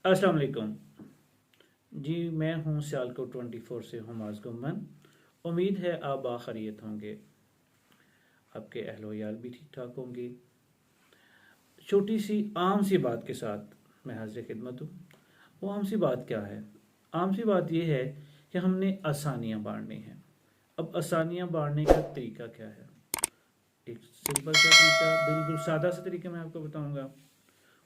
अस्सलाम वालेकुम जी। मैं हूँ सियालकोट 24 से हुमास गुम्मन। उम्मीद है आप बाखैरियत होंगे, आपके अहलो याल भी ठीक ठाक होंगे। छोटी सी आम सी बात के साथ मैं हाजिर खिदमत हूँ। वो आम सी बात क्या है? आम सी बात यह है कि हमने आसानियाँ बांटनी हैं। अब आसानियाँ बांटने का तरीका क्या है? एक सिंपल सा तरीका, बिल्कुल सादा सा तरीका मैं आपको बताऊँगा।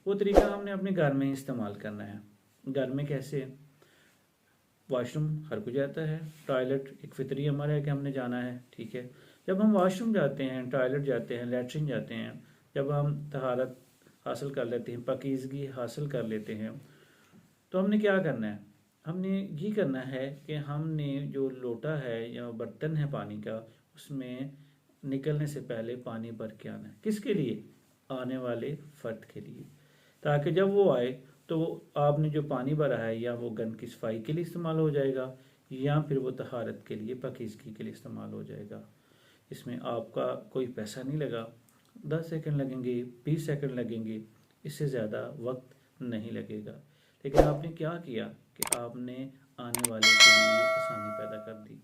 वो तरीका हमने अपने घर में ही इस्तेमाल करना है। घर में कैसे? वॉशरूम हर कोई जाता है, टॉयलेट एक फितरी हमारा है कि हमने जाना है, ठीक है। जब हम वॉशरूम जाते हैं, टॉयलेट जाते हैं, लेटरिन जाते हैं, जब हम तहारत हासिल कर लेते हैं, पाकीज़गी हासिल कर लेते हैं, तो हमने क्या करना है? हमने ये करना है कि हमने जो लोटा है या बर्तन है पानी का, उसमें निकलने से पहले पानी भर के आना है। किसके लिए? आने वाले फ़र्द के लिए, ताकि जब वो आए तो आपने जो पानी भरा है या वो गंद की सफाई के लिए इस्तेमाल हो जाएगा या फिर वो तहारत के लिए, पाकीज़गी के लिए इस्तेमाल हो जाएगा। इसमें आपका कोई पैसा नहीं लगा, 10 सेकंड लगेंगे, 20 सेकंड लगेंगे, इससे ज़्यादा वक्त नहीं लगेगा। लेकिन आपने क्या किया कि आपने आने वाले के लिए आसानी पैदा कर दी।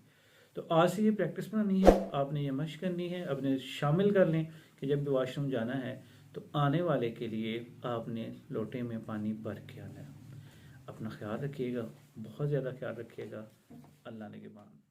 तो आज से ये प्रैक्टिस बनानी है, आपने ये मशक करनी है, अपने शामिल कर लें कि जब भी वॉशरूम जाना है तो आने वाले के लिए आपने लोटे में पानी भर के आना है। अपना ख्याल रखिएगा, बहुत ज़्यादा ख्याल रखिएगा। अल्लाह ने के बाद।